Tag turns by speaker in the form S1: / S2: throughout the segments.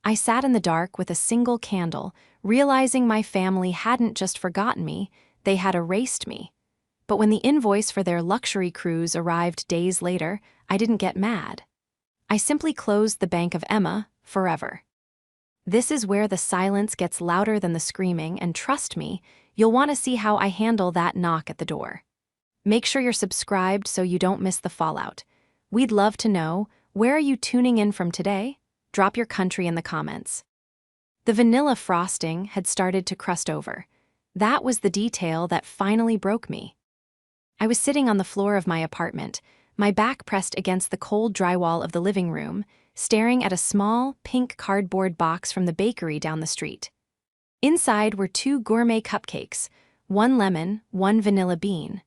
S1: I sat in the dark with a single candle, realizing my family hadn't just forgotten me, they had erased me. But when the invoice for their luxury cruise arrived days later, I didn't get mad. I simply closed the Bank of Emma forever. This is where the silence gets louder than the screaming, and trust me, you'll want to see how I handle that knock at the door. Make sure you're subscribed so you don't miss the fallout. We'd love to know, where are you tuning in from today? Drop your country in the comments. The vanilla frosting had started to crust over. That was the detail that finally broke me. I was sitting on the floor of my apartment, my back pressed against the cold drywall of the living room, staring at a small, pink cardboard box from the bakery down the street. Inside were 2 gourmet cupcakes, 1 lemon, 1 vanilla bean.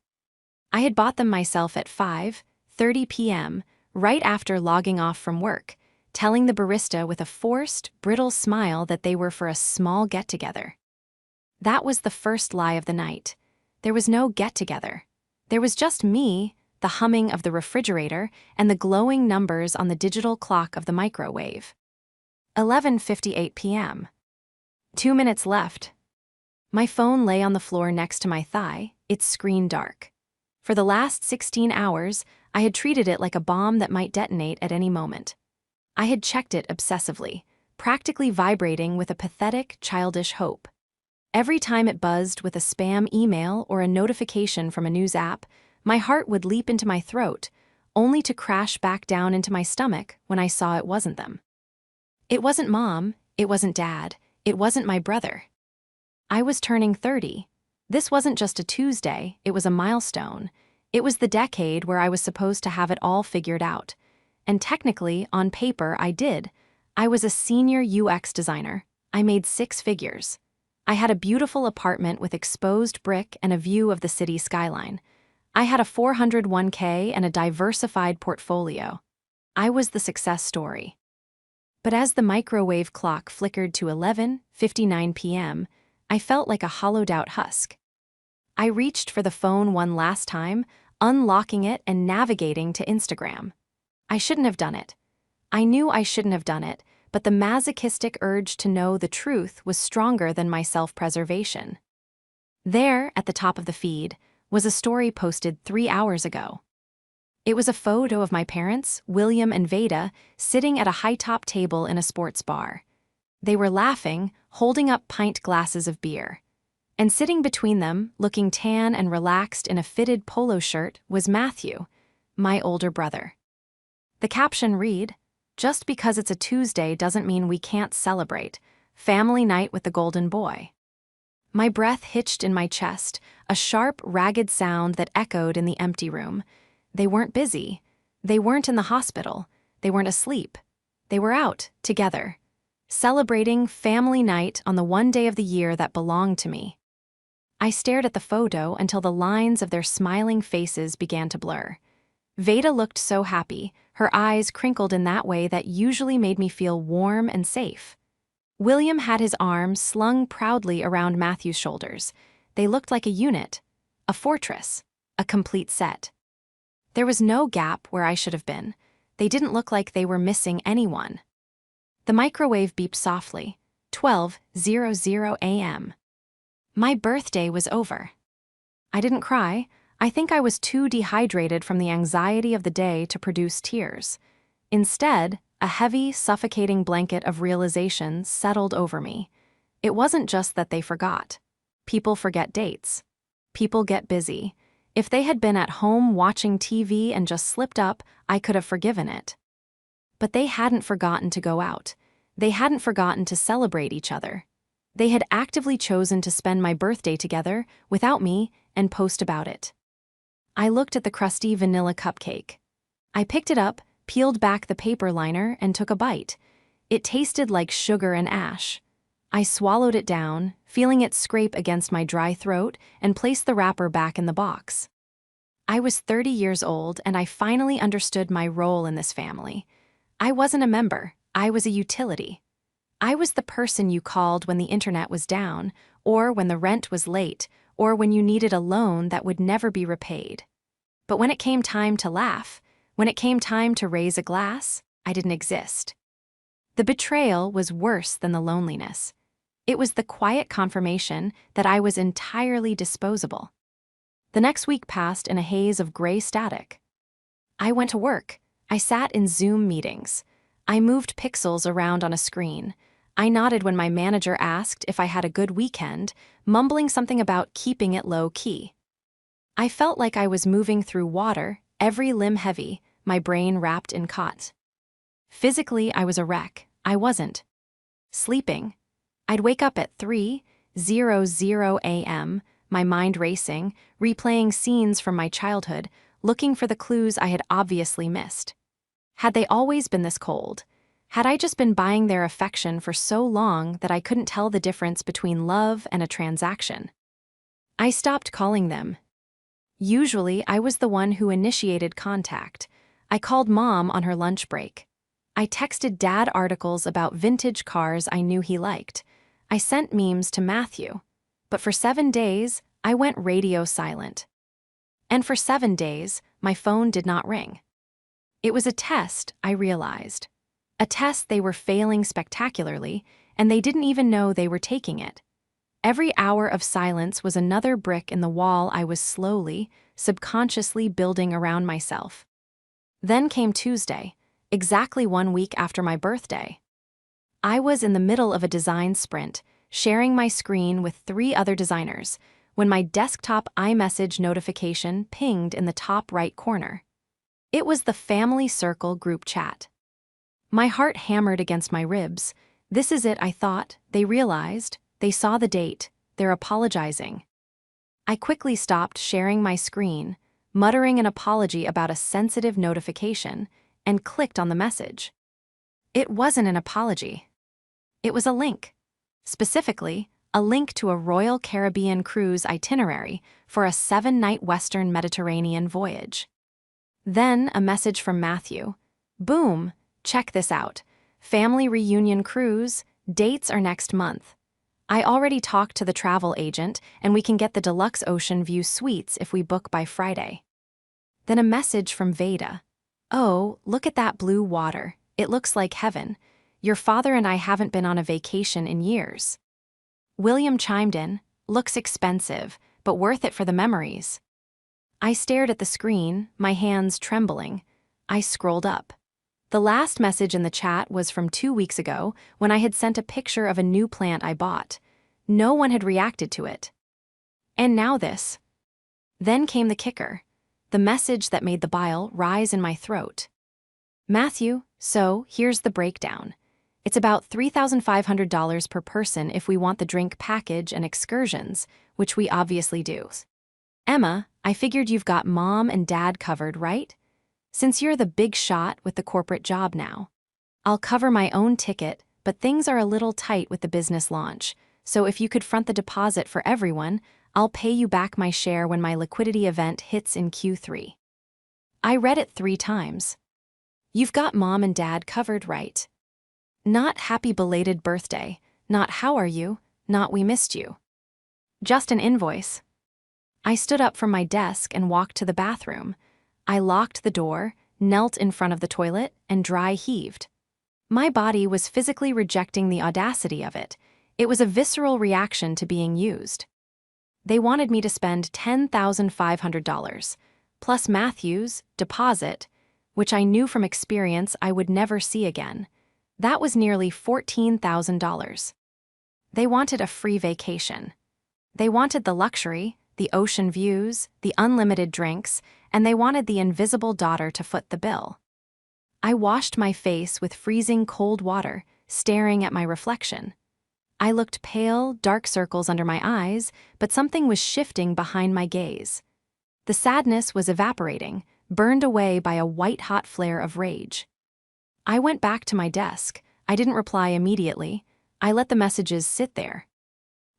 S1: I had bought them myself at 5:30 p.m., right after logging off from work, telling the barista with a forced, brittle smile that they were for a small get-together. That was the first lie of the night. There was no get-together. There was just me, the humming of the refrigerator, and the glowing numbers on the digital clock of the microwave. 11:58 p.m. 2 minutes left. My phone lay on the floor next to my thigh, its screen dark. For the last 16 hours, I had treated it like a bomb that might detonate at any moment. I had checked it obsessively, practically vibrating with a pathetic, childish hope. Every time it buzzed with a spam email or a notification from a news app, my heart would leap into my throat, only to crash back down into my stomach when I saw it wasn't them. It wasn't Mom, it wasn't Dad, it wasn't my brother. I was turning 30. This wasn't just a Tuesday, it was a milestone. It was the decade where I was supposed to have it all figured out. And technically, on paper, I did. I was a senior UX designer. I made 6 figures. I had a beautiful apartment with exposed brick and a view of the city skyline. I had a 401k and a diversified portfolio. I was the success story. But as the microwave clock flickered to 11:59 p.m., I felt like a hollowed-out husk. I reached for the phone one last time, unlocking it and navigating to Instagram. I shouldn't have done it. I knew I shouldn't have done it, but the masochistic urge to know the truth was stronger than my self-preservation. There, at the top of the feed, was a story posted 3 hours ago. It was a photo of my parents, William and Bday, sitting at a high-top table in a sports bar. They were laughing, holding up pint glasses of beer. And sitting between them, looking tan and relaxed in a fitted polo shirt, was Matthew, my older brother. The caption read, "Just because it's a Tuesday doesn't mean we can't celebrate. Family night with the golden boy." My breath hitched in my chest, a sharp, ragged sound that echoed in the empty room. They weren't busy. They weren't in the hospital. They weren't asleep. They were out, together, celebrating family night on the one day of the year that belonged to me. I stared at the photo until the lines of their smiling faces began to blur. Bday looked so happy, her eyes crinkled in that way that usually made me feel warm and safe. William had his arms slung proudly around Matthew's shoulders. They looked like a unit, a fortress, a complete set. There was no gap where I should have been. They didn't look like they were missing anyone. The microwave beeped softly, 12:00 a.m. My birthday was over. I didn't cry. I think I was too dehydrated from the anxiety of the day to produce tears. Instead, a heavy, suffocating blanket of realization settled over me. It wasn't just that they forgot. People forget dates. People get busy. If they had been at home watching TV and just slipped up, I could have forgiven it. But they hadn't forgotten to go out. They hadn't forgotten to celebrate each other. They had actively chosen to spend my birthday together, without me, and post about it. I looked at the crusty vanilla cupcake. I picked it up, peeled back the paper liner, and took a bite. It tasted like sugar and ash. I swallowed it down, feeling it scrape against my dry throat, and placed the wrapper back in the box. I was 30 years old, and I finally understood my role in this family. I wasn't a member, I was a utility. I was the person you called when the internet was down, or when the rent was late, or when you needed a loan that would never be repaid. But when it came time to laugh, when it came time to raise a glass, I didn't exist. The betrayal was worse than the loneliness. It was the quiet confirmation that I was entirely disposable. The next week passed in a haze of gray static. I went to work. I sat in Zoom meetings. I moved pixels around on a screen. I nodded when my manager asked if I had a good weekend, mumbling something about keeping it low-key. I felt like I was moving through water, every limb heavy, my brain wrapped in cot. Physically, I was a wreck. I wasn't sleeping. I'd wake up at 3:00 a.m., my mind racing, replaying scenes from my childhood, looking for the clues I had obviously missed. Had they always been this cold? Had I just been buying their affection for so long that I couldn't tell the difference between love and a transaction? I stopped calling them. Usually, I was the one who initiated contact. I called Mom on her lunch break. I texted Dad articles about vintage cars I knew he liked. I sent memes to Matthew. But for 7 days, I went radio silent. And for 7 days, my phone did not ring. It was a test, I realized. A test they were failing spectacularly, and they didn't even know they were taking it. Every hour of silence was another brick in the wall I was slowly, subconsciously building around myself. Then came Tuesday, exactly 1 week after my birthday. I was in the middle of a design sprint, sharing my screen with 3 other designers, when my desktop iMessage notification pinged in the top right corner. It was the Family Circle group chat. My heart hammered against my ribs. This is it, I thought. They realized. They saw the date. They're apologizing. I quickly stopped sharing my screen, muttering an apology about a sensitive notification, and clicked on the message. It wasn't an apology. It was a link. Specifically, a link to a Royal Caribbean cruise itinerary for a 7-night Western Mediterranean voyage. Then a message from Matthew. Boom, check this out. Family reunion cruise, dates are next month. I already talked to the travel agent, and we can get the deluxe ocean view suites if we book by Friday. Then a message from Bday. Oh, look at that blue water. It looks like heaven. Your father and I haven't been on a vacation in years. William chimed in, looks expensive, but worth it for the memories. I stared at the screen, my hands trembling. I scrolled up. The last message in the chat was from 2 weeks ago when I had sent a picture of a new plant I bought. No one had reacted to it. And now this. Then came the kicker. The message that made the bile rise in my throat. Matthew, so here's the breakdown. It's about $3,500 per person if we want the drink package and excursions, which we obviously do. Emma, I figured you've got Mom and Dad covered, right? Since you're the big shot with the corporate job now. I'll cover my own ticket, but things are a little tight with the business launch, so if you could front the deposit for everyone, I'll pay you back my share when my liquidity event hits in Q3. I read it 3 times. You've got Mom and Dad covered, right? Not happy belated birthday, not how are you, not we missed you. Just an invoice. I stood up from my desk and walked to the bathroom. I locked the door, knelt in front of the toilet, and dry heaved. My body was physically rejecting the audacity of it. It was a visceral reaction to being used. They wanted me to spend $10,500, plus Matthew's deposit, which I knew from experience I would never see again. That was nearly $14,000. They wanted a free vacation. They wanted the luxury, the ocean views, the unlimited drinks, and they wanted the invisible daughter to foot the bill. I washed my face with freezing cold water, staring at my reflection. I looked pale, dark circles under my eyes, but something was shifting behind my gaze. The sadness was evaporating, burned away by a white-hot flare of rage. I went back to my desk. I didn't reply immediately. I let the messages sit there.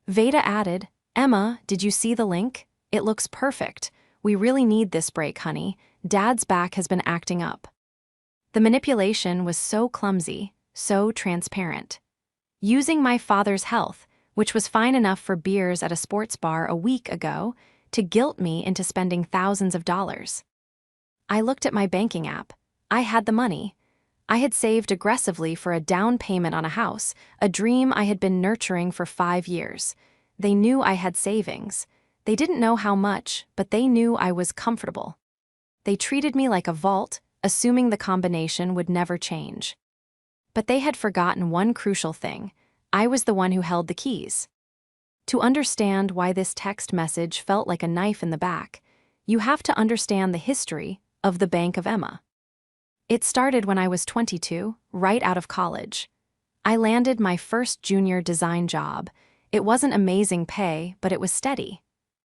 S1: Bday added, Emma, did you see the link? It looks perfect. We really need this break, honey. Dad's back has been acting up. The manipulation was so clumsy, so transparent. Using my father's health, which was fine enough for beers at a sports bar a week ago, to guilt me into spending thousands of dollars. I looked at my banking app. I had the money. I had saved aggressively for a down payment on a house, a dream I had been nurturing for 5 years. They knew I had savings. They didn't know how much, but they knew I was comfortable. They treated me like a vault, assuming the combination would never change. But they had forgotten one crucial thing. I was the one who held the keys. To understand why this text message felt like a knife in the back, you have to understand the history of the Bank of Emma. It started when I was 22, right out of college. I landed my first junior design job. It wasn't amazing pay, but it was steady.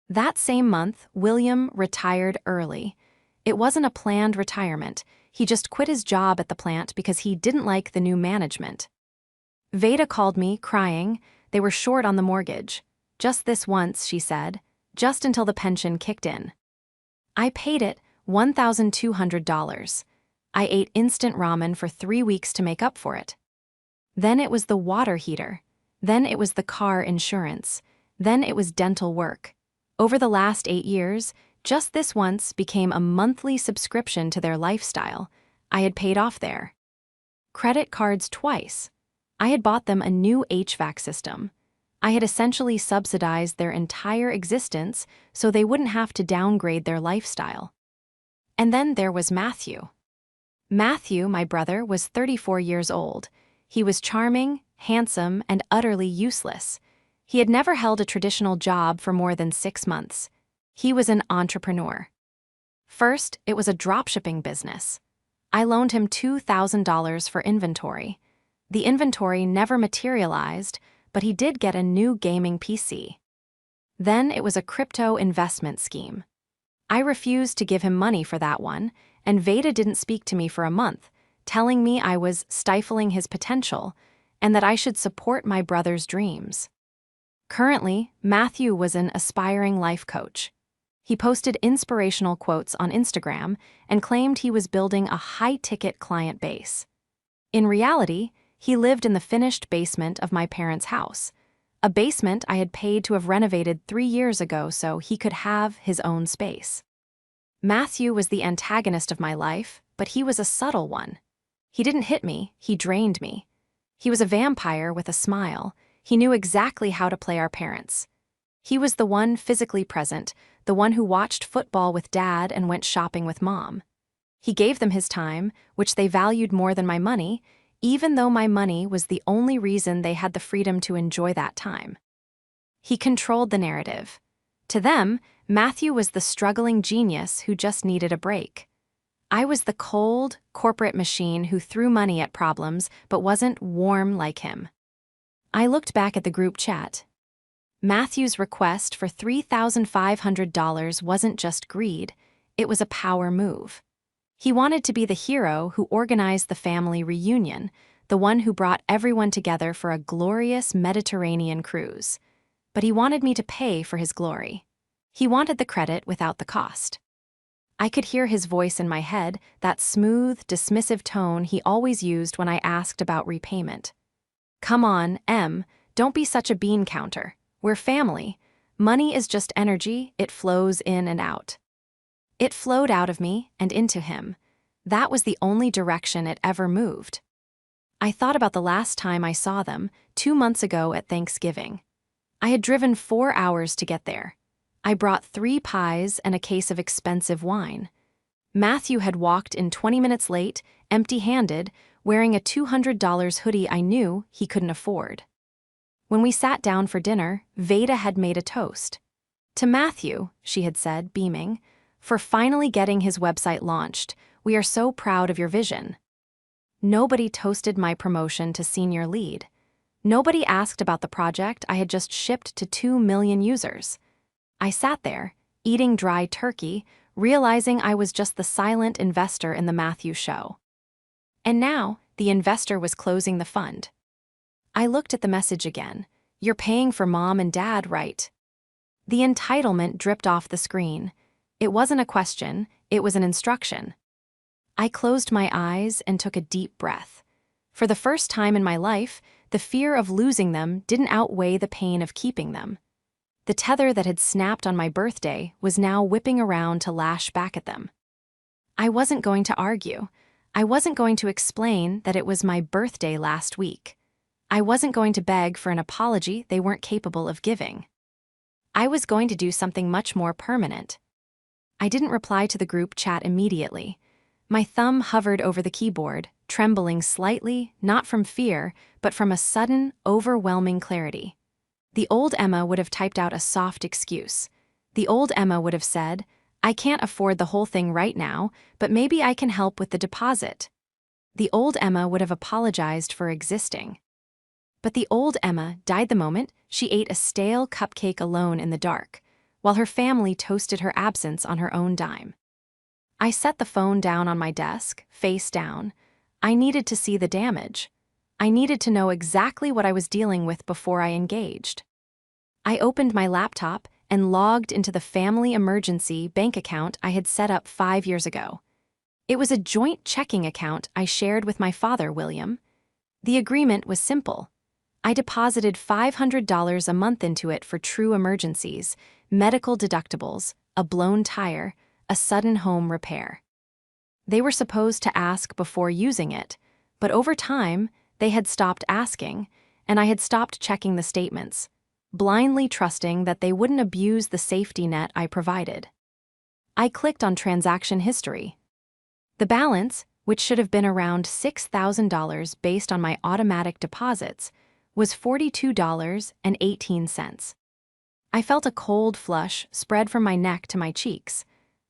S1: That same month, William retired early. It wasn't a planned retirement. He just quit his job at the plant because he didn't like the new management. Bday called me, crying. They were short on the mortgage. Just this once, she said, just until the pension kicked in. I paid it $1,200. I ate instant ramen for 3 weeks to make up for it. Then it was the water heater. Then it was the car insurance. Then it was dental work. Over the last 8 years, just this once became a monthly subscription to their lifestyle. I had paid off their credit cards twice. I had bought them a new HVAC system. I had essentially subsidized their entire existence so they wouldn't have to downgrade their lifestyle. And then there was Matthew. Matthew, my brother, was 34 years old. He was charming, handsome, and utterly useless. He had never held a traditional job for more than 6 months. He was an entrepreneur. First, it was a dropshipping business. I loaned him $2,000 for inventory. The inventory never materialized, but he did get a new gaming PC. Then it was a crypto investment scheme. I refused to give him money for that one, and Bday didn't speak to me for a month, telling me I was stifling his potential and that I should support my brother's dreams. Currently, Matthew was an aspiring life coach. He posted inspirational quotes on Instagram and claimed he was building a high-ticket client base. In reality, he lived in the finished basement of my parents' house, a basement I had paid to have renovated 3 years ago so he could have his own space. Matthew was the antagonist of my life, but he was a subtle one. He didn't hit me, he drained me. He was a vampire with a smile. He knew exactly how to play our parents. He was the one physically present, the one who watched football with Dad and went shopping with Mom. He gave them his time, which they valued more than my money, even though my money was the only reason they had the freedom to enjoy that time. He controlled the narrative. To them, Matthew was the struggling genius who just needed a break. I was the cold, corporate machine who threw money at problems but wasn't warm like him. I looked back at the group chat. Matthew's request for $3,500 wasn't just greed, it was a power move. He wanted to be the hero who organized the family reunion, the one who brought everyone together for a glorious Mediterranean cruise. But he wanted me to pay for his glory. He wanted the credit without the cost. I could hear his voice in my head, that smooth, dismissive tone he always used when I asked about repayment. Come on, Em, don't be such a bean counter. We're family. Money is just energy, it flows in and out. It flowed out of me and into him. That was the only direction it ever moved. I thought about the last time I saw them, 2 months ago at Thanksgiving. I had driven 4 hours to get there. I brought 3 pies and a case of expensive wine. Matthew had walked in 20 minutes late, empty-handed, wearing a $200 hoodie I knew he couldn't afford. When we sat down for dinner, Bday had made a toast. To Matthew, she had said, beaming, for finally getting his website launched. We are so proud of your vision. Nobody toasted my promotion to senior lead. Nobody asked about the project I had just shipped to 2 million users. I sat there, eating dry turkey, realizing I was just the silent investor in the Matthew show. And now, the investor was closing the fund. I looked at the message again. You're paying for Mom and Dad, right? The entitlement dripped off the screen. It wasn't a question, it was an instruction. I closed my eyes and took a deep breath. For the first time in my life, the fear of losing them didn't outweigh the pain of keeping them. The tether that had snapped on my birthday was now whipping around to lash back at them. I wasn't going to argue. I wasn't going to explain that it was my birthday last week. I wasn't going to beg for an apology they weren't capable of giving. I was going to do something much more permanent. I didn't reply to the group chat immediately. My thumb hovered over the keyboard, trembling slightly, not from fear, but from a sudden, overwhelming clarity. The old Emma would have typed out a soft excuse. The old Emma would have said, "I can't afford the whole thing right now, but maybe I can help with the deposit." The old Emma would have apologized for existing. But the old Emma died the moment she ate a stale cupcake alone in the dark, while her family toasted her absence on her own dime. I set the phone down on my desk, face down. I needed to see the damage. I needed to know exactly what I was dealing with before I engaged. I opened my laptop and logged into the family emergency bank account I had set up 5 years ago. It was a joint checking account I shared with my father, William. The agreement was simple. I deposited $500 a month into it for true emergencies, medical deductibles, a blown tire, a sudden home repair. They were supposed to ask before using it, but over time, they had stopped asking, and I had stopped checking the statements, blindly trusting that they wouldn't abuse the safety net I provided. I clicked on transaction history. The balance, which should have been around $6,000 based on my automatic deposits, was $42.18. I felt a cold flush spread from my neck to my cheeks.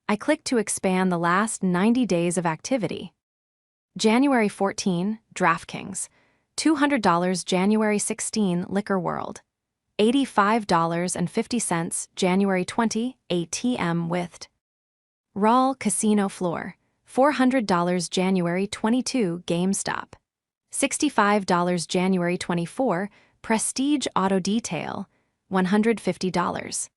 S1: I clicked to expand the last 90 days of activity. January 14, DraftKings. $200 January 16, Liquor World. $85.50 January 20, ATM with Rawl Casino Floor. $400 January 22, GameStop. $65 January 24, Prestige Auto Detail. $150.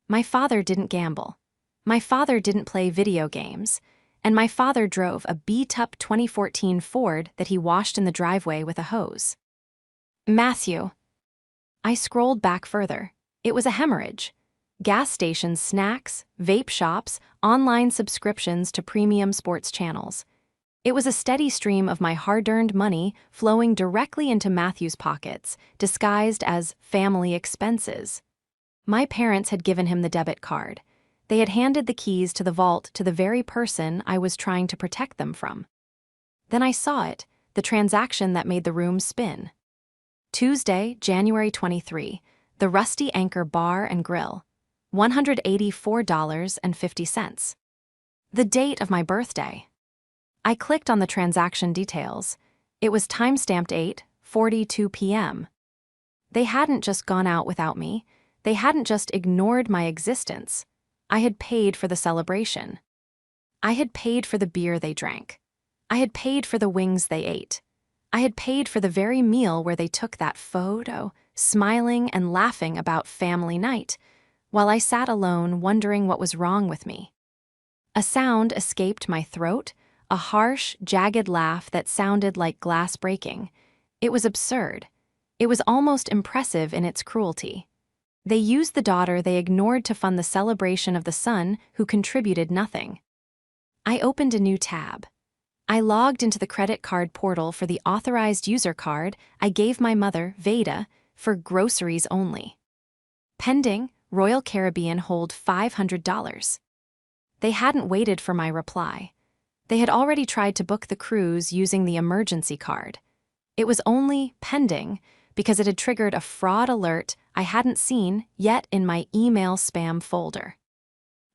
S1: My father didn't gamble. My father didn't play video games. And my father drove a beat-up 2014 Ford that he washed in the driveway with a hose. Matthew. I scrolled back further. It was a hemorrhage. Gas stations, snacks, vape shops, online subscriptions to premium sports channels. It was a steady stream of my hard-earned money flowing directly into Matthew's pockets, disguised as family expenses. My parents had given him the debit card. They had handed the keys to the vault to the very person I was trying to protect them from. Then I saw it, the transaction that made the room spin. Tuesday, January 23, the Rusty Anchor Bar and Grill. $184.50. The date of my birthday. I clicked on the transaction details. It was timestamped 8:42 p.m. They hadn't just gone out without me. They hadn't just ignored my existence. I had paid for the celebration. I had paid for the beer they drank. I had paid for the wings they ate. I had paid for the very meal where they took that photo, smiling and laughing about family night, while I sat alone wondering what was wrong with me. A sound escaped my throat, a harsh, jagged laugh that sounded like glass breaking. It was absurd. It was almost impressive in its cruelty. They used the daughter they ignored to fund the celebration of the son who contributed nothing. I opened a new tab. I logged into the credit card portal for the authorized user card I gave my mother, Veda, for groceries only. Pending, Royal Caribbean hold $500. They hadn't waited for my reply. They had already tried to book the cruise using the emergency card. It was only pending because it had triggered a fraud alert I hadn't seen yet in my email spam folder.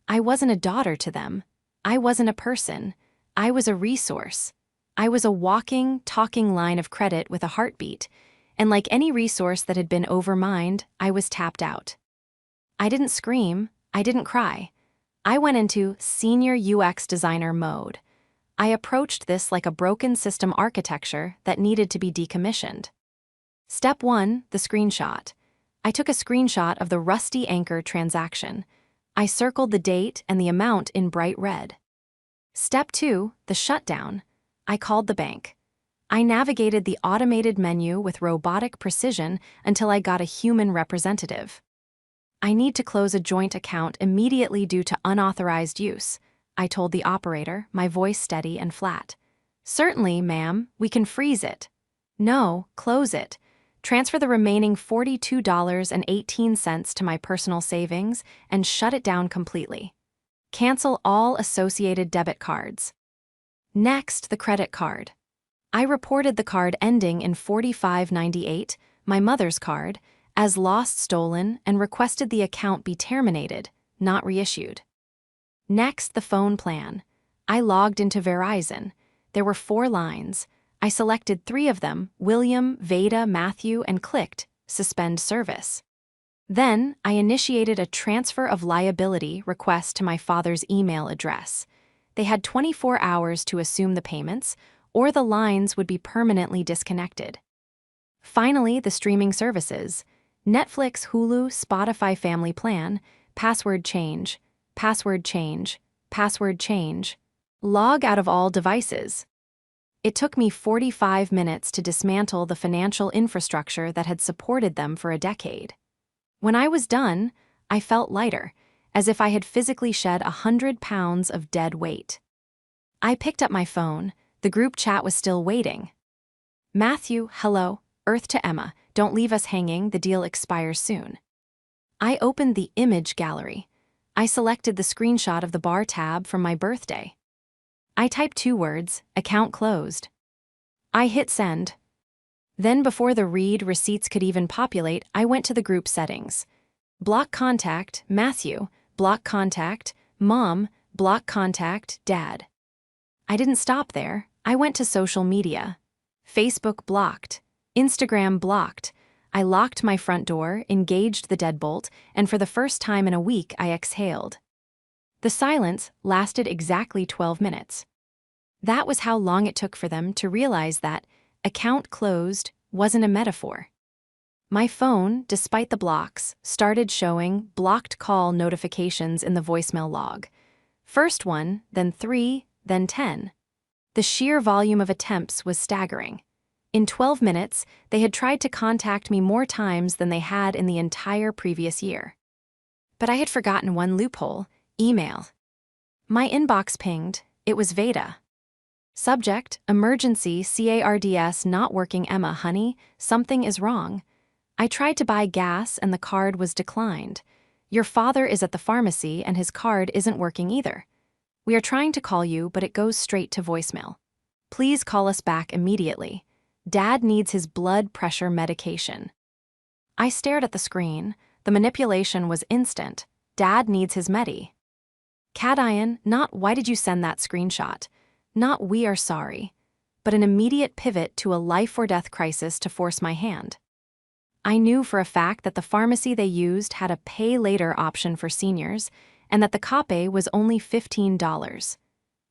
S1: I wasn't a daughter to them. I wasn't a person. I was a resource. I was a walking, talking line of credit with a heartbeat, and like any resource that had been overmined, I was tapped out. I didn't scream. I didn't cry. I went into senior UX designer mode. I approached this like a broken system architecture that needed to be decommissioned. Step 1, the screenshot. I took a screenshot of the Rusty Anchor transaction. I circled the date and the amount in bright red. Step 2, the shutdown. I called the bank. I navigated the automated menu with robotic precision until I got a human representative. I need to close a joint account immediately due to unauthorized use, I told the operator, my voice steady and flat. Certainly, ma'am, we can freeze it. No, close it. Transfer the remaining $42.18 to my personal savings and shut it down completely. Cancel all associated debit cards. Next, the credit card. I reported the card ending in 4598, my mother's card, as lost, stolen, and requested the account be terminated, not reissued. Next, the phone plan. I logged into Verizon. There were 4 lines. I selected 3 of them, William, Veda, Matthew, and clicked Suspend Service. Then, I initiated a transfer of liability request to my father's email address. They had 24 hours to assume the payments, or the lines would be permanently disconnected. Finally, the streaming services. Netflix, Hulu, Spotify Family Plan, password change, password change, password change. Log out of all devices. It took me 45 minutes to dismantle the financial infrastructure that had supported them for a decade. When I was done, I felt lighter, as if I had physically shed 100 pounds of dead weight. I picked up my phone. The group chat was still waiting. Matthew, hello, Earth to Emma, don't leave us hanging, the deal expires soon. I opened the image gallery. I selected the screenshot of the bar tab from my birthday. I typed 2 words, account closed. I hit send. Then before the read receipts could even populate, I went to the group settings. Block contact, Matthew, block contact, Mom, block contact, Dad. I didn't stop there. I went to social media. Facebook blocked. Instagram blocked. I locked my front door, engaged the deadbolt, and for the first time in a week I exhaled. The silence lasted exactly 12 minutes. That was how long it took for them to realize that account closed wasn't a metaphor. My phone, despite the blocks, started showing blocked call notifications in the voicemail log. First 1, then 3, then 10. The sheer volume of attempts was staggering. In 12 minutes, they had tried to contact me more times than they had in the entire previous year. But I had forgotten one loophole: email. My inbox pinged. It was Veda. Subject, emergency, CARDS not working, Emma, honey, something is wrong. I tried to buy gas and the card was declined. Your father is at the pharmacy and his card isn't working either. We are trying to call you, but it goes straight to voicemail. Please call us back immediately. Dad needs his blood pressure medication. I stared at the screen. The manipulation was instant. Dad needs his medi. Cation, not why did you send that screenshot? Not we are sorry. But an immediate pivot to a life-or-death crisis to force my hand. I knew for a fact that the pharmacy they used had a pay-later option for seniors, and that the copay was only $15.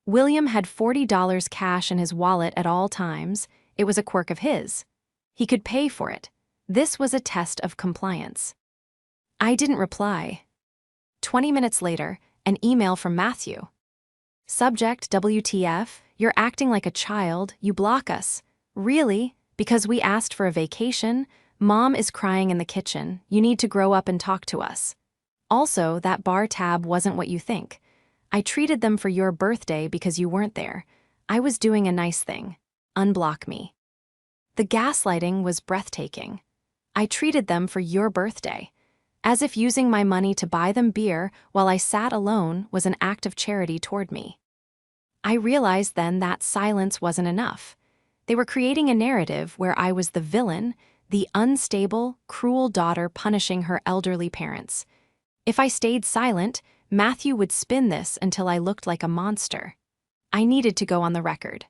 S1: William had $40 cash in his wallet at all times. It was a quirk of his. He could pay for it. This was a test of compliance. I didn't reply. 20 minutes later, an email from Matthew. Subject, WTF, you're acting like a child, you block us. Really? Because we asked for a vacation? Mom is crying in the kitchen, you need to grow up and talk to us. Also, that bar tab wasn't what you think. I treated them for your birthday because you weren't there. I was doing a nice thing. Unblock me. The gaslighting was breathtaking. I treated them for your birthday, as if using my money to buy them beer while I sat alone was an act of charity toward me. I realized then that silence wasn't enough. They were creating a narrative where I was the villain, the unstable, cruel daughter punishing her elderly parents. If I stayed silent, Matthew would spin this until I looked like a monster. I needed to go on the record.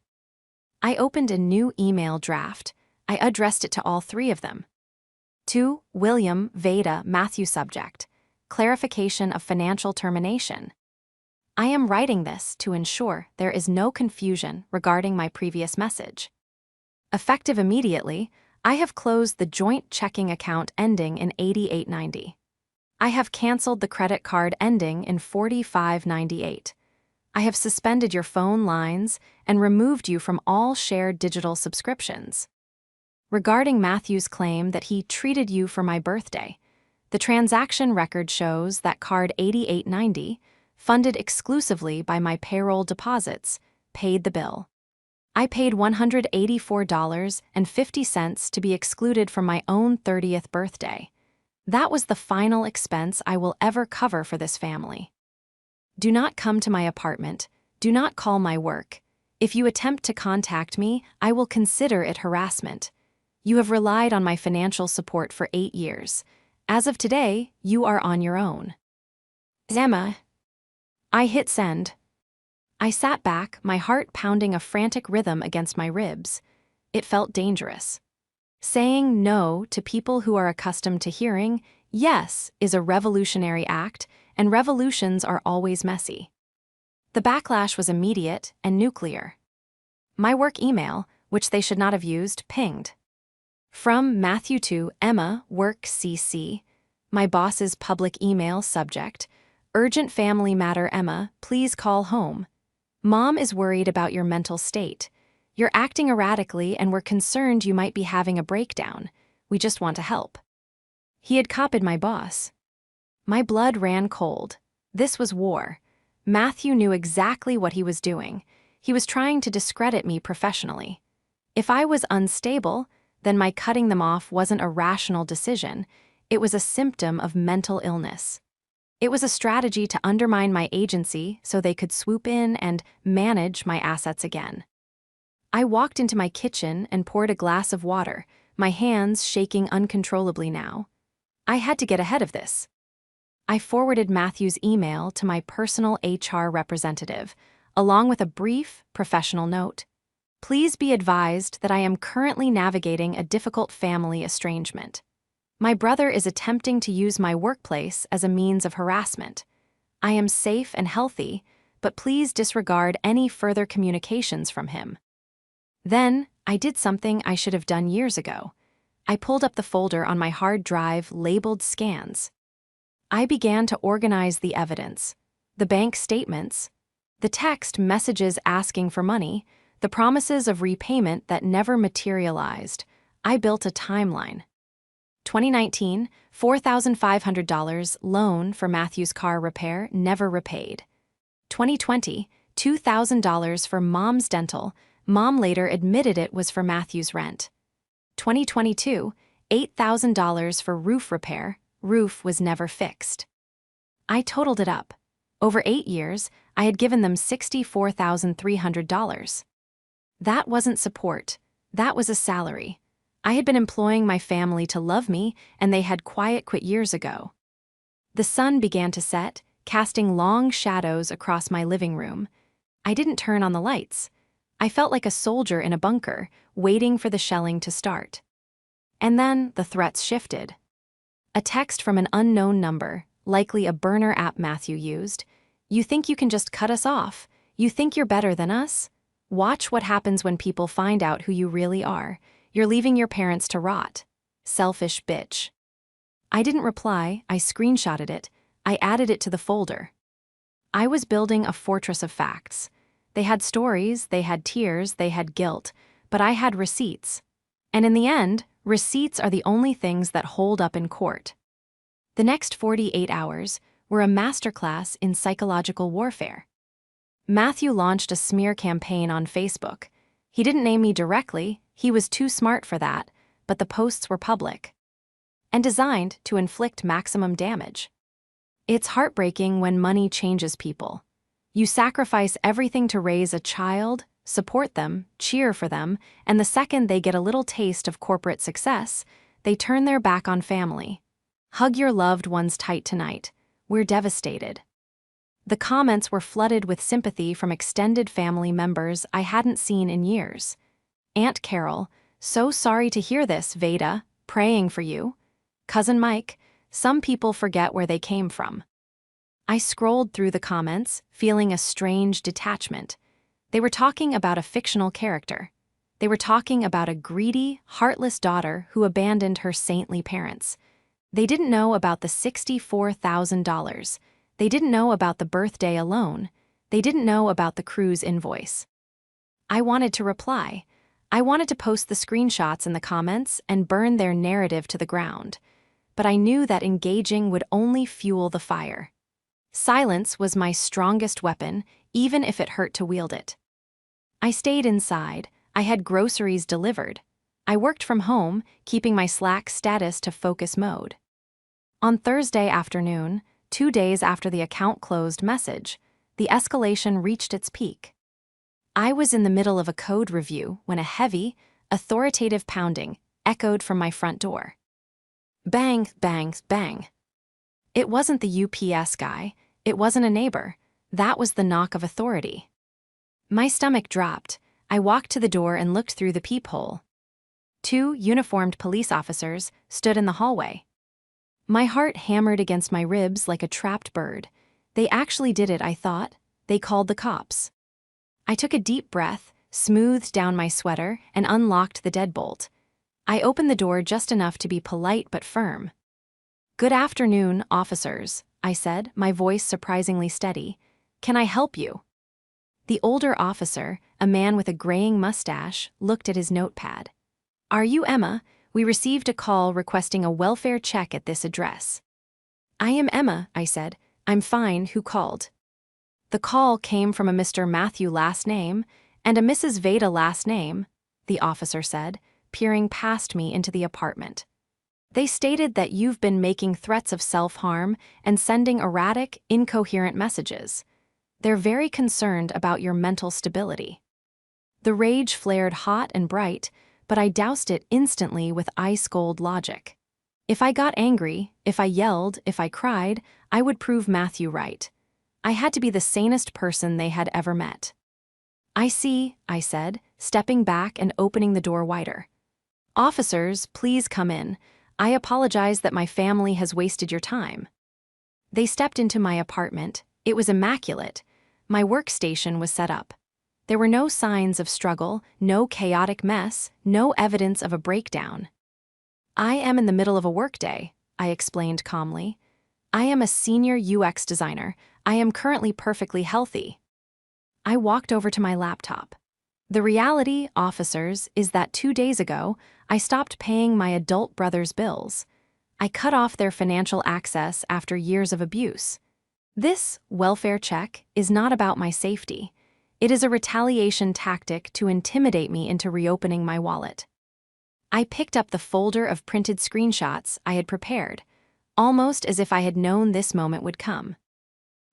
S1: I opened a new email draft. I addressed it to all 3 of them. To William, Veda, Matthew. Subject, clarification of financial termination. I am writing this to ensure there is no confusion regarding my previous message. Effective immediately, I have closed the joint checking account ending in 8890. I have canceled the credit card ending in 4598. I have suspended your phone lines and removed you from all shared digital subscriptions. Regarding Matthew's claim that he treated you for my birthday, the transaction record shows that card 8890, funded exclusively by my payroll deposits, paid the bill. I paid $184.50 to be excluded from my own 30th birthday. That was the final expense I will ever cover for this family. Do not come to my apartment. Do not call my work. If you attempt to contact me, I will consider it harassment. You have relied on my financial support for 8 years. As of today, you are on your own. Emma. I hit send. I sat back, my heart pounding a frantic rhythm against my ribs. It felt dangerous. Saying no to people who are accustomed to hearing yes is a revolutionary act, and revolutions are always messy. The backlash was immediate and nuclear. My work email, which they should not have used, pinged. From Matthew to Emma, work CC. My boss's public email subject: urgent family matter. Emma, please call home. Mom is worried about your mental state. You're acting erratically and we're concerned you might be having a breakdown. We just want to help. He had copied my boss. My blood ran cold. This was war. Matthew knew exactly what he was doing. He was trying to discredit me professionally. If I was unstable, then my cutting them off wasn't a rational decision. It was a symptom of mental illness. It was a strategy to undermine my agency so they could swoop in and manage my assets again. I walked into my kitchen and poured a glass of water, my hands shaking uncontrollably now. I had to get ahead of this. I forwarded Matthew's email to my personal HR representative, along with a brief, professional note. Please be advised that I am currently navigating a difficult family estrangement. My brother is attempting to use my workplace as a means of harassment. I am safe and healthy, but please disregard any further communications from him. Then, I did something I should have done years ago. I pulled up the folder on my hard drive labeled scans. I began to organize the evidence, the bank statements, the text messages asking for money, the promises of repayment that never materialized. I built a timeline. 2019, $4,500 loan for Matthew's car repair, never repaid. 2020, $2,000 for Mom's dental. Mom later admitted it was for Matthew's rent. 2022, $8,000 for roof repair. Roof was never fixed. I totaled it up. Over 8 years, I had given them $64,300. That wasn't support. That was a salary. I had been employing my family to love me, and they had quiet quit years ago. The sun began to set, casting long shadows across my living room. I didn't turn on the lights. I felt like a soldier in a bunker, waiting for the shelling to start. And then the threats shifted. A text from an unknown number, likely a burner app Matthew used. You think you can just cut us off? You think you're better than us? Watch what happens when people find out who you really are. You're leaving your parents to rot. Selfish bitch. I didn't reply, I screenshotted it. I added it to the folder. I was building a fortress of facts. They had stories, they had tears, they had guilt, but I had receipts. And in the end, receipts are the only things that hold up in court. The next 48 hours were a masterclass in psychological warfare. Matthew launched a smear campaign on Facebook. He didn't name me directly, he was too smart for that, but the posts were public and designed to inflict maximum damage. It's heartbreaking when money changes people. You sacrifice everything to raise a child, support them, cheer for them, and the second they get a little taste of corporate success, they turn their back on family. Hug your loved ones tight tonight. We're devastated. The comments were flooded with sympathy from extended family members I hadn't seen in years. Aunt Carol, so sorry to hear this, Veda, praying for you. Cousin Mike, some people forget where they came from. I scrolled through the comments, feeling a strange detachment. They were talking about a fictional character. They were talking about a greedy, heartless daughter who abandoned her saintly parents. They didn't know about the $64,000. They didn't know about the birthday alone. They didn't know about the cruise invoice. I wanted to reply. I wanted to post the screenshots in the comments and burn their narrative to the ground. But I knew that engaging would only fuel the fire. Silence was my strongest weapon, even if it hurt to wield it. I stayed inside. I had groceries delivered. I worked from home, keeping my Slack status to focus mode. On Thursday afternoon, 2 days after the account closed message, the escalation reached its peak. I was in the middle of a code review when a heavy, authoritative pounding echoed from my front door. Bang, bang, bang. It wasn't the UPS guy. It wasn't a neighbor. That was the knock of authority. My stomach dropped. I walked to the door and looked through the peephole. 2 uniformed police officers stood in the hallway. My heart hammered against my ribs like a trapped bird. They actually did it, I thought. They called the cops. I took a deep breath, smoothed down my sweater, and unlocked the deadbolt. I opened the door just enough to be polite but firm. "Good afternoon, officers," I said, my voice surprisingly steady. "Can I help you?" The older officer, a man with a graying mustache, looked at his notepad. "Are you Emma? We received a call requesting a welfare check at this address." "I am Emma," I said. "I'm fine. Who called?" "The call came from a Mr. Matthew last name and a Mrs. Veda last name," the officer said, peering past me into the apartment. "They stated that you've been making threats of self-harm and sending erratic, incoherent messages. They're very concerned about your mental stability." The rage flared hot and bright, but I doused it instantly with ice-cold logic. If I got angry, if I yelled, if I cried, I would prove Matthew right. I had to be the sanest person they had ever met. "I see," I said, stepping back and opening the door wider. "Officers, please come in. I apologize that my family has wasted your time." They stepped into my apartment. It was immaculate. My workstation was set up. There were no signs of struggle, no chaotic mess, no evidence of a breakdown. "I am in the middle of a workday," I explained calmly. "I am a senior UX designer. I am currently perfectly healthy." I walked over to my laptop. The reality, officers, is that 2 days ago, I stopped paying my adult brother's bills. I cut off their financial access after years of abuse. This welfare check is not about my safety. It is a retaliation tactic to intimidate me into reopening my wallet. I picked up the folder of printed screenshots I had prepared, almost as if I had known this moment would come.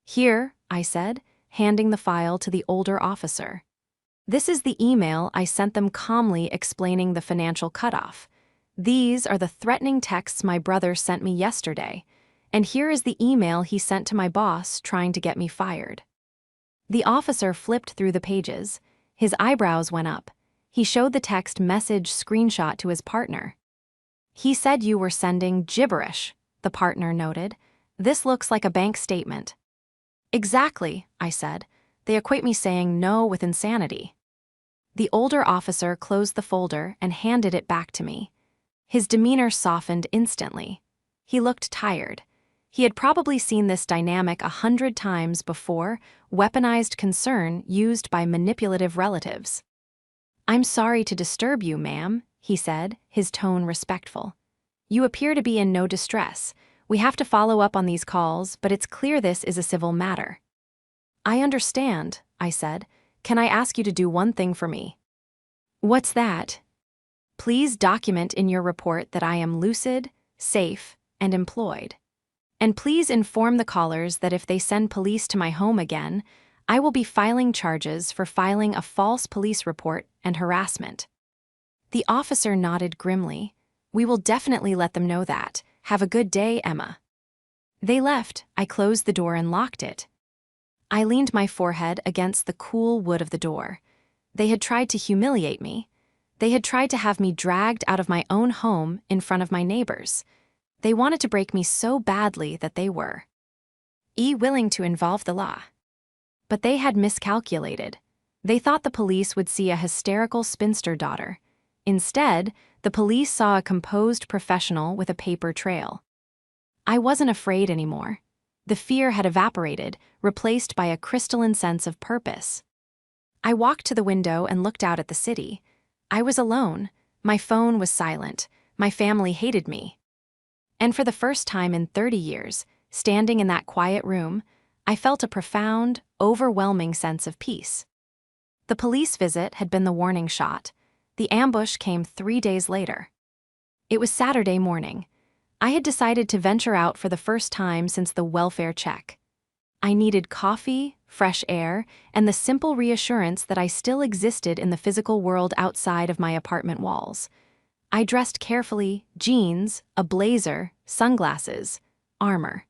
S1: "Here," I said, handing the file to the older officer. "This is the email I sent them calmly explaining the financial cutoff. These are the threatening texts my brother sent me yesterday, and here is the email he sent to my boss trying to get me fired." The officer flipped through the pages. His eyebrows went up. He showed the text message screenshot to his partner. "He said you were sending gibberish," the partner noted. "This looks like a bank statement." "Exactly," I said. "They equate me saying no with insanity." The older officer closed the folder and handed it back to me. His demeanor softened instantly. He looked tired. He had probably seen this dynamic 100 times before, weaponized concern used by manipulative relatives. "I'm sorry to disturb you, ma'am," he said, his tone respectful. "You appear to be in no distress. We have to follow up on these calls, but it's clear this is a civil matter." "I understand," I said. "Can I ask you to do one thing for me?" "What's that?" "Please document in your report that I am lucid, safe, and employed. And please inform the callers that if they send police to my home again, I will be filing charges for filing a false police report and harassment." The officer nodded grimly. "We will definitely let them know that. Have a good day, Emma." They left. I closed the door and locked it. I leaned my forehead against the cool wood of the door. They had tried to humiliate me. They had tried to have me dragged out of my own home in front of my neighbors. They wanted to break me so badly that they were willing to involve the law. But they had miscalculated. They thought the police would see a hysterical spinster daughter. Instead, the police saw a composed professional with a paper trail. I wasn't afraid anymore. The fear had evaporated, replaced by a crystalline sense of purpose. I walked to the window and looked out at the city. I was alone. My phone was silent. My family hated me. And for the first time in 30 years, standing in that quiet room, I felt a profound, overwhelming sense of peace. The police visit had been the warning shot. The ambush came 3 days later. It was Saturday morning. I had decided to venture out for the first time since the welfare check. I needed coffee, fresh air, and the simple reassurance that I still existed in the physical world outside of my apartment walls. I dressed carefully: jeans, a blazer, sunglasses, armor.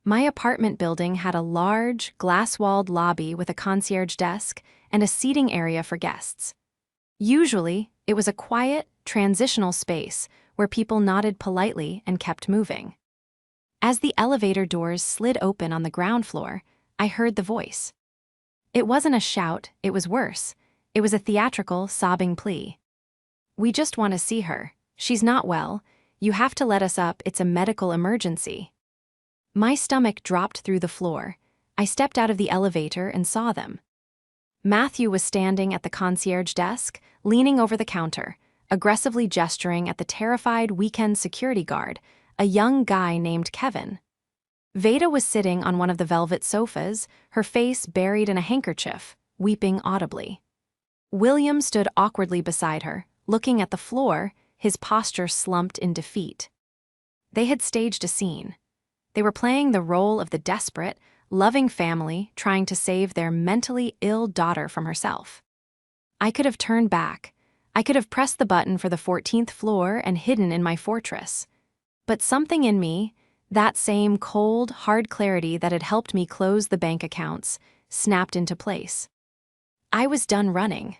S1: My apartment building had a large, glass-walled lobby with a concierge desk and a seating area for guests. Usually, it was a quiet, transitional space where people nodded politely and kept moving. As the elevator doors slid open on the ground floor, I heard the voice. It wasn't a shout, it was worse. It was a theatrical, sobbing plea. "We just want to see her. She's not well. You have to let us up, it's a medical emergency." My stomach dropped through the floor. I stepped out of the elevator and saw them. Matthew was standing at the concierge desk, leaning over the counter, aggressively gesturing at the terrified weekend security guard, a young guy named Kevin. Bday was sitting on one of the velvet sofas, her face buried in a handkerchief, weeping audibly. William stood awkwardly beside her, looking at the floor, his posture slumped in defeat. They had staged a scene. They were playing the role of the desperate, loving family trying to save their mentally ill daughter from herself. I could have turned back. I could have pressed the button for the 14th floor and hidden in my fortress. But something in me, that same cold, hard clarity that had helped me close the bank accounts, snapped into place. I was done running.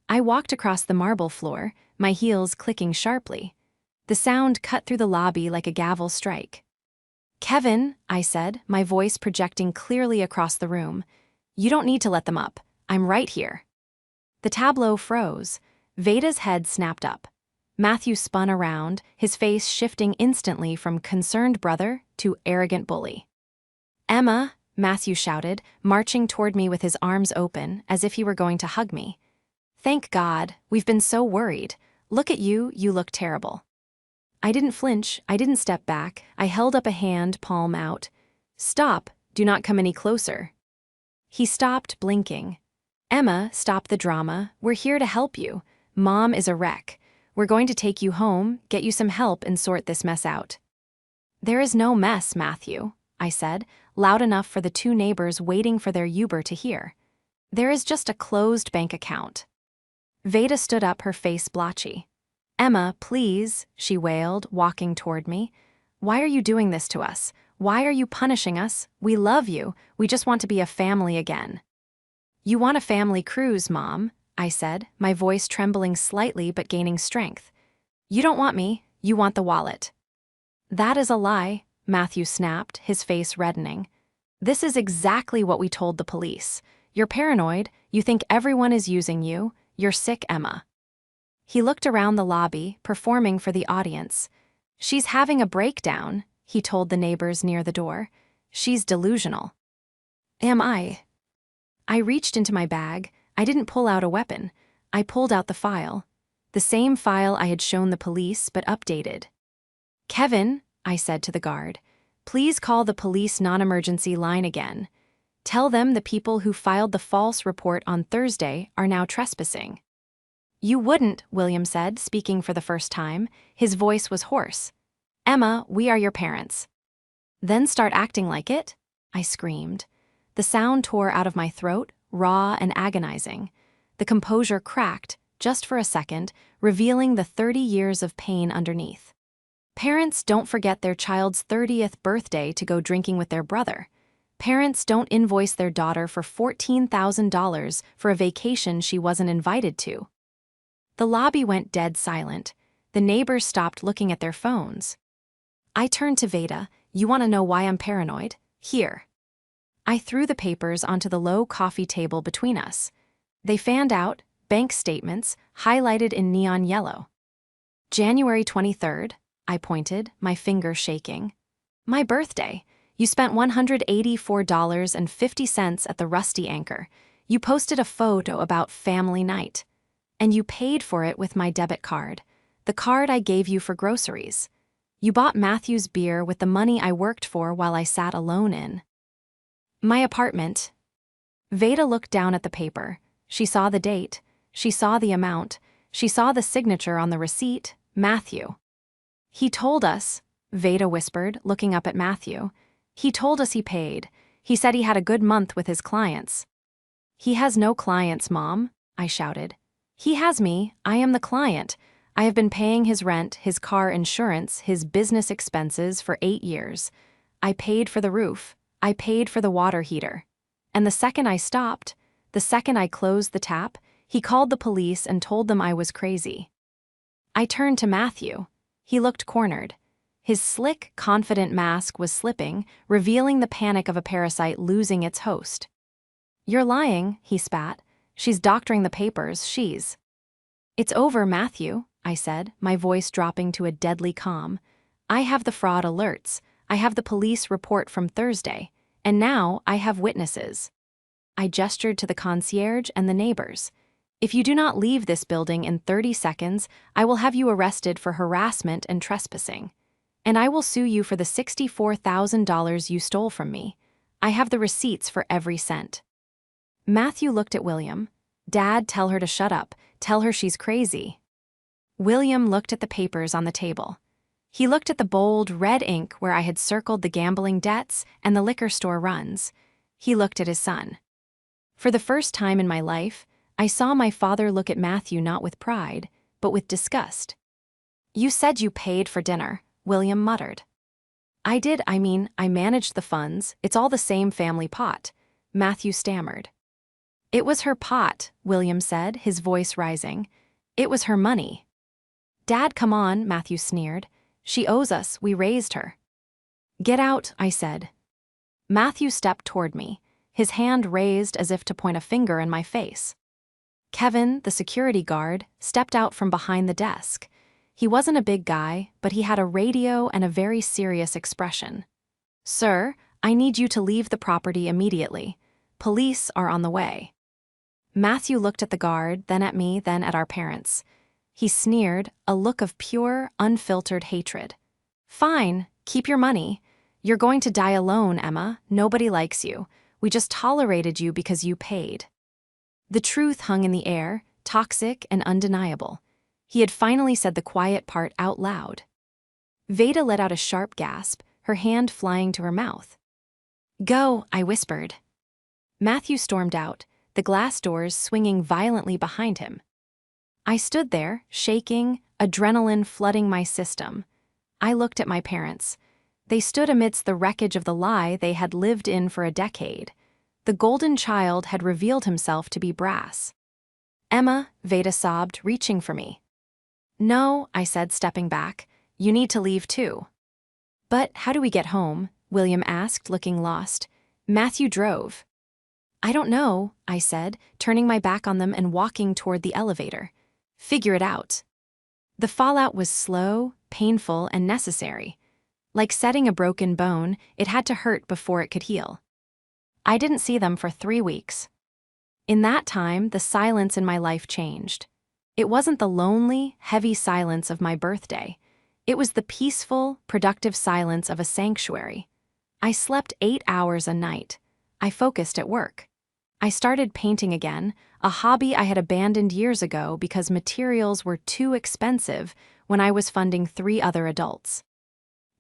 S1: I walked across the marble floor, my heels clicking sharply. The sound cut through the lobby like a gavel strike. "Kevin," I said, my voice projecting clearly across the room, "you don't need to let them up. I'm right here." The tableau froze. Bday's head snapped up. Matthew spun around, his face shifting instantly from concerned brother to arrogant bully. "Emma," Matthew shouted, marching toward me with his arms open, as if he were going to hug me. "Thank God, we've been so worried. Look at you, you look terrible." I didn't flinch, I didn't step back, I held up a hand, palm out. "Stop, do not come any closer." He stopped, blinking. "Emma, stop the drama, we're here to help you. Mom is a wreck. We're going to take you home, get you some help, and sort this mess out." "There is no mess, Matthew," I said, loud enough for the two neighbors waiting for their Uber to hear. "There is just a closed bank account." Bday stood up, her face blotchy. "Emma, please," she wailed, walking toward me. "Why are you doing this to us? Why are you punishing us? We love you. We just want to be a family again." "You want a family cruise, Mom," I said, my voice trembling slightly but gaining strength. "You don't want me, you want the wallet." "That is a lie," Matthew snapped, his face reddening. "This is exactly what we told the police. You're paranoid, you think everyone is using you, you're sick, Emma." He looked around the lobby, performing for the audience. "She's having a breakdown," he told the neighbors near the door. "She's delusional." "Am I?" I reached into my bag. I didn't pull out a weapon. I pulled out the file. The same file I had shown the police, but updated. "Kevin," I said to the guard, "please call the police non-emergency line again. Tell them the people who filed the false report on Thursday are now trespassing." "You wouldn't," William said, speaking for the first time. His voice was hoarse. "Emma, we are your parents." "Then start acting like it?" I screamed. The sound tore out of my throat, raw and agonizing. The composure cracked, just for a second, revealing the 30 years of pain underneath. Parents don't forget their child's 30th birthday to go drinking with their brother. Parents don't invoice their daughter for $14,000 for a vacation she wasn't invited to. The lobby went dead silent. The neighbors stopped looking at their phones. I turned to Bday. "You want to know why I'm paranoid? Here." I threw the papers onto the low coffee table between us. They fanned out, bank statements, highlighted in neon yellow. "January 23rd, I pointed, my finger shaking. "My birthday. You spent $184.50 at the Rusty Anchor. You posted a photo about family night. And you paid for it with my debit card, the card I gave you for groceries. You bought Matthew's beer with the money I worked for while I sat alone in my apartment." Bday looked down at the paper. She saw the date. She saw the amount. She saw the signature on the receipt, Matthew. He told us, Veda whispered, looking up at Matthew. He told us he paid. He said he had a good month with his clients. He has no clients, Mom, I shouted. He has me. I am the client. I have been paying his rent, his car insurance, his business expenses for 8 years. I paid for the roof. I paid for the water heater. And the second I stopped, the second I closed the tap, he called the police and told them I was crazy. I turned to Matthew. He looked cornered. His slick, confident mask was slipping, revealing the panic of a parasite losing its host. You're lying, he spat. She's doctoring the papers, she's. It's over, Matthew, I said, my voice dropping to a deadly calm. I have the fraud alerts. I have the police report from Thursday. And now I have witnesses. I gestured to the concierge and the neighbors. If you do not leave this building in 30 seconds, I will have you arrested for harassment and trespassing. And I will sue you for the $64,000 you stole from me. I have the receipts for every cent. Matthew looked at William. Dad, tell her to shut up. Tell her she's crazy. William looked at the papers on the table. He looked at the bold, red ink where I had circled the gambling debts and the liquor store runs. He looked at his son. For the first time in my life, I saw my father look at Matthew not with pride, but with disgust. You said you paid for dinner, William muttered. I did, I managed the funds. It's all the same family pot, Matthew stammered. It was her pot, William said, his voice rising. It was her money. Dad, come on, Matthew sneered. She owes us, we raised her. Get out, I said. Matthew stepped toward me, his hand raised as if to point a finger in my face. Kevin, the security guard, stepped out from behind the desk. He wasn't a big guy, but he had a radio and a very serious expression. Sir, I need you to leave the property immediately. Police are on the way. Matthew looked at the guard, then at me, then at our parents. He sneered, a look of pure, unfiltered hatred. Fine, keep your money. You're going to die alone, Emma. Nobody likes you. We just tolerated you because you paid. The truth hung in the air, toxic and undeniable. He had finally said the quiet part out loud. Veda let out a sharp gasp, her hand flying to her mouth. Go, I whispered. Matthew stormed out, the glass doors swinging violently behind him. I stood there, shaking, adrenaline flooding my system. I looked at my parents. They stood amidst the wreckage of the lie they had lived in for a decade. The golden child had revealed himself to be brass. Emma, Veda sobbed, reaching for me. No, I said, stepping back. You need to leave too. But how do we get home? William asked, looking lost. Matthew drove. I don't know, I said, turning my back on them and walking toward the elevator. Figure it out. The fallout was slow, painful, and necessary. Like setting a broken bone, it had to hurt before it could heal. I didn't see them for 3 weeks. In that time, the silence in my life changed. It wasn't the lonely, heavy silence of my birthday. It was the peaceful, productive silence of a sanctuary. I slept 8 hours a night. I focused at work. I started painting again, a hobby I had abandoned years ago because materials were too expensive when I was funding 3 other adults.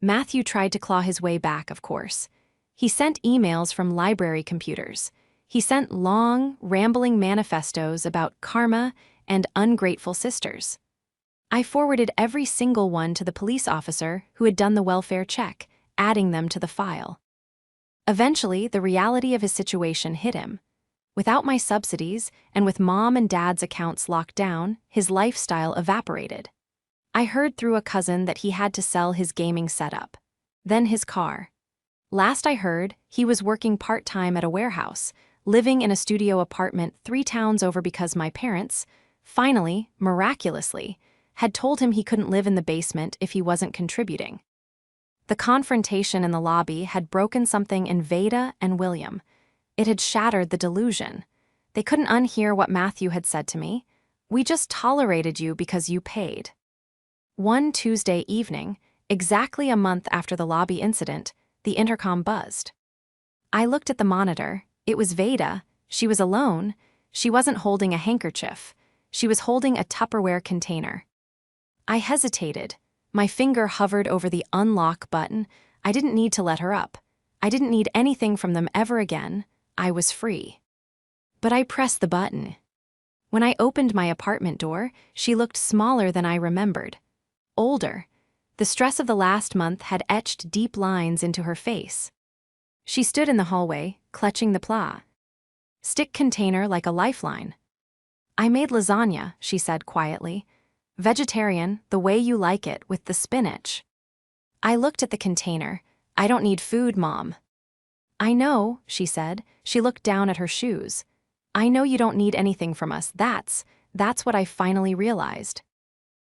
S1: Matthew tried to claw his way back, of course. He sent emails from library computers. He sent long, rambling manifestos about karma and ungrateful sisters. I forwarded every single one to the police officer who had done the welfare check, adding them to the file. Eventually, the reality of his situation hit him. Without my subsidies, and with Mom and Dad's accounts locked down, his lifestyle evaporated. I heard through a cousin that he had to sell his gaming setup. Then his car. Last I heard, he was working part-time at a warehouse, living in a studio apartment 3 towns over because my parents, finally, miraculously, had told him he couldn't live in the basement if he wasn't contributing. The confrontation in the lobby had broken something in Veda and William. It had shattered the delusion. They couldn't unhear what Matthew had said to me. We just tolerated you because you paid. One Tuesday evening, exactly a month after the lobby incident, the intercom buzzed. I looked at the monitor. It was Veda. She was alone. She wasn't holding a handkerchief. She was holding a Tupperware container. I hesitated. My finger hovered over the unlock button. I didn't need to let her up. I didn't need anything from them ever again. I was free. But I pressed the button. When I opened my apartment door, she looked smaller than I remembered. Older. The stress of the last month had etched deep lines into her face. She stood in the hallway, clutching the plastic container like a lifeline. "I made lasagna," she said quietly. "Vegetarian, the way you like it, with the spinach." I looked at the container. "I don't need food, Mom." "I know," she said. She looked down at her shoes. "I know you don't need anything from us. That's what I finally realized."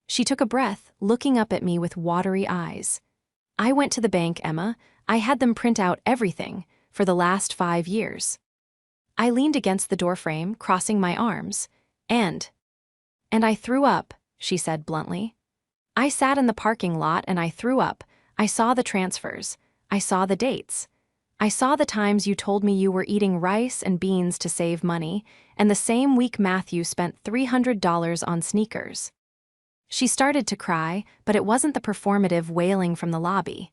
S1: She took a breath, looking up at me with watery eyes. "I went to the bank, Emma. I had them print out everything, for the last 5 years." I leaned against the doorframe, crossing my arms. And I threw up," she said bluntly. "I sat in the parking lot and I threw up. I saw the transfers. I saw the dates. I saw the times you told me you were eating rice and beans to save money, and the same week Matthew spent $300 on sneakers." She started to cry, but it wasn't the performative wailing from the lobby.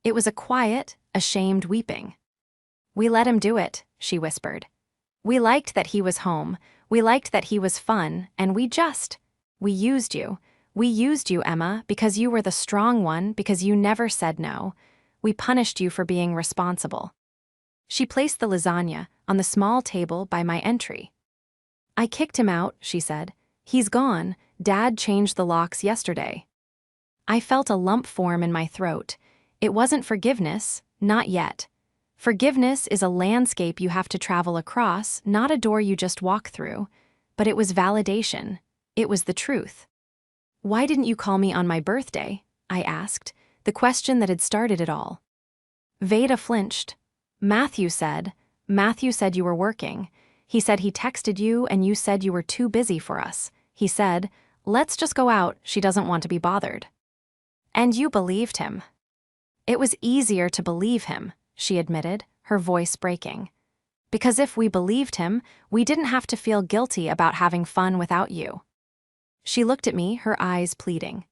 S1: It was a quiet, ashamed weeping. "We let him do it," she whispered. "We liked that he was home. We liked that he was fun, and we used you. We used you, Emma, because you were the strong one, because you never said no. We punished you for being responsible." She placed the lasagna on the small table by my entry. "I kicked him out," she said. "He's gone. Dad changed the locks yesterday." I felt a lump form in my throat. It wasn't forgiveness, not yet. Forgiveness is a landscape you have to travel across, not a door you just walk through. But it was validation. It was the truth. "Why didn't you call me on my birthday?" I asked, the question that had started it all. Bday flinched. Matthew said you were working. He said he texted you and you said you were too busy for us. He said, let's just go out, she doesn't want to be bothered." "And you believed him." "It was easier to believe him," she admitted, her voice breaking. "Because if we believed him, we didn't have to feel guilty about having fun without you." She looked at me, her eyes pleading.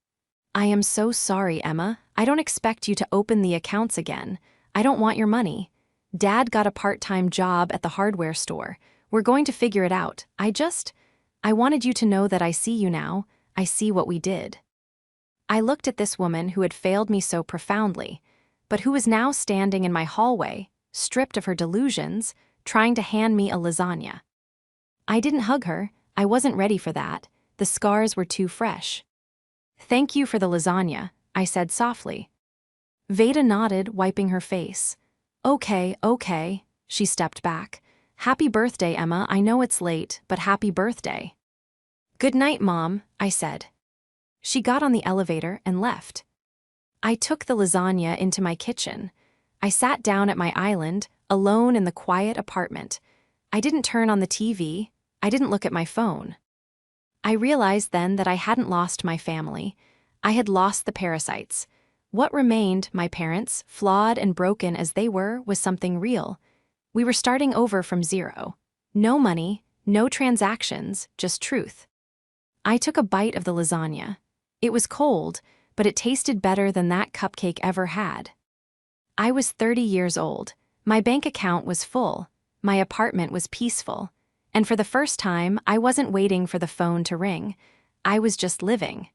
S1: "I am so sorry, Emma. I don't expect you to open the accounts again. I don't want your money. Dad got a part-time job at the hardware store. We're going to figure it out. I wanted you to know that I see you now. I see what we did." I looked at this woman who had failed me so profoundly, but who was now standing in my hallway, stripped of her delusions, trying to hand me a lasagna. I didn't hug her. I wasn't ready for that. The scars were too fresh. "Thank you for the lasagna," I said softly. Bday nodded, wiping her face. Okay. She stepped back. "Happy birthday, Emma. I know it's late, but happy birthday." "Good night, Mom," I said. She got on the elevator and left. I took the lasagna into my kitchen. I sat down at my island, alone in the quiet apartment. I didn't turn on the TV. I didn't look at my phone. I realized then that I hadn't lost my family. I had lost the parasites. What remained, my parents, flawed and broken as they were, was something real. We were starting over from zero. No money, no transactions, just truth. I took a bite of the lasagna. It was cold, but it tasted better than that cupcake ever had. I was 30 years old. My bank account was full. My apartment was peaceful. And for the first time, I wasn't waiting for the phone to ring. I was just living.